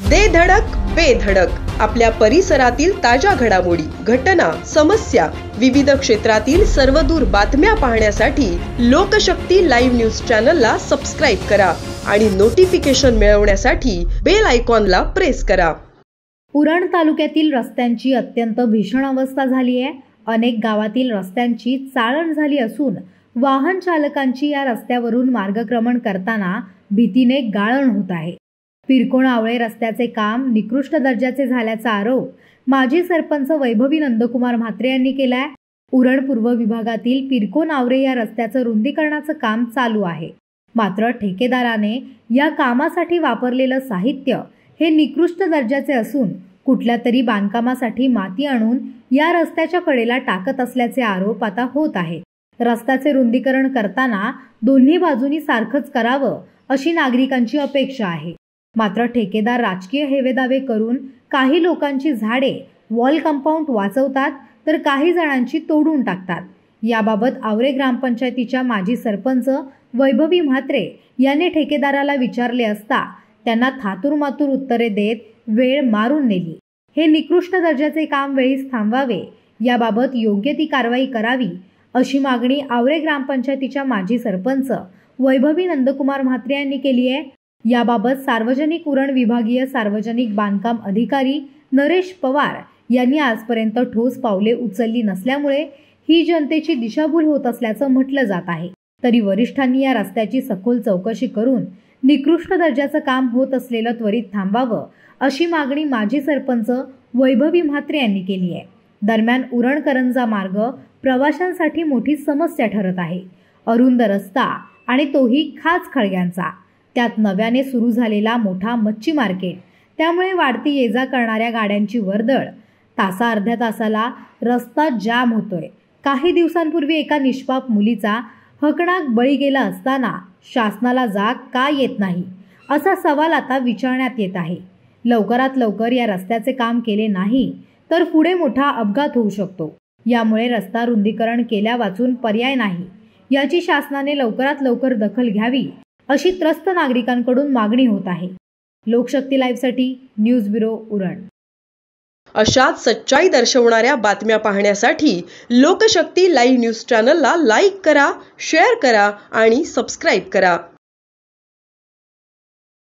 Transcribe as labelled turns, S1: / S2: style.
S1: दे धडक बेधडक आपल्या परिसरातील ताज्या घडामोडी, घटना, समस्या, विविध क्षेत्रातील सर्वदूर बातम्या पाहण्यासाठी लोकशक्ती लाईव्ह न्यूज चॅनलला सबस्क्राईब करा आणि नोटिफिकेशन मिळवण्यासाठी बेल आयकॉनला प्रेस करा।
S2: उरण तालुक्यातील रस्त्यांची अत्यंत भीषण अवस्था झाली आहे। अनेक गावातील रस्त्यांची चाळण झाली असून वाहन चालकांची या रस्त्यावरून मार्गक्रमण करताना भीतीने गाळण होत आहे। पिरकोण-आवळे रस्त्याचे काम निकृष्ट दर्जाचे झाल्याचा आरोप माजी सरपंच वैभवी नंदकुमार म्हात्रे यांनी केलाय। उरण पूर्व विभागातील पिरकोण-आवळे या रस्त्याचं रुंदीकरणाचं काम चालू आहे, मात्र ठेकेदाराने या कामासाठी वापरलेलं साहित्य हे निकृष्ट दर्जाचे असून कुठल्या तरी बांधकामासाठी माती आणून या रस्त्याच्या कडेला टाकत असल्याचे आरोप आता होत आहे। रस्त्याचे रुंदीकरण करताना दोन्ही बाजूंनी सारखंच करावं अशी नागरिकांची अपेक्षा आहे, मात्र ठेकेदार राजकीय हेवेदावे करून काही लोकांची झाडे वॉल कंपाऊंड वाचवतात तर काही जणांची तोडून टाकतात। याबाबत आवळे ग्रामपंचायतीच्या माजी सरपंच वैभवी म्हात्रे यांनी ठेकेदाराला विचारले असता त्यांना थातूरमातूर उत्तरे देत वेळ मारून नेली। हे निकृष्ट दर्जाचे काम वेळीच थांबवावे, याबाबत योग्य ती कारवाई करावी अशी मागणी आवळे ग्रामपंचायतीच्या माजी सरपंच वैभवी नंदकुमार म्हात्रे यांनी केली आहे। याबाबत सार्वजनिक उरण विभागीय सार्वजनिक बांधकाम अधिकारी नरेश पवार यांनी आजपर्यंत ठोस पावले उचलली नसल्यामुळे ही जनतेची दिशाभूल होत असल्याचं म्हटलं जात आहे। तरी वरिष्ठांनी या रस्त्याची सखोल चौकशी करून निकृष्ट दर्जाचं काम होत असलेलं त्वरित थांबावं अशी मागणी माजी सरपंच वैभवी म्हात्रे यांनी केली आहे। दरम्यान उरण करंजा मार्ग प्रवाशांसाठी मोठी समस्या ठरत आहे। अरुंद रस्ता आणि तोही खास खळग्यांचा, त्यात नव्याने सुरू झालेला मोठा मच्छी मार्केट, त्यामुळे वाढती ये-जा करणाऱ्या गाड्यांची वर्दळ, तासा अर्ध्या तासाला रस्ता जाम होतोय। काही दिवसांपूर्वी एका निष्पाप मुलीचा हकनाक बळी गेला असताना शासनाला जाग का येत नाही असा सवाल आता विचारण्यात येत आहे। लवकरात लवकर या रस्त्याचे काम केले नाही तर पुढे मोठा अपघात होऊ शकतो, यामुळे रस्ता रुंदीकरण केल्या वाचून पर्याय नाही, याची शासनाने लवकरात लवकर दखल घ्यावी अशी त्रस्त नागरिकांकडून मागणी होत आहे। लोकशक्ती लाईव्हसाठी न्यूज ब्युरो उरण।
S1: अशाच सच्चाई दर्शवणाऱ्या बातम्या पाहण्यासाठी लोकशक्ती लाईव्ह न्यूज चॅनलला लाईक करा, शेअर करा आणि सबस्क्राईब करा।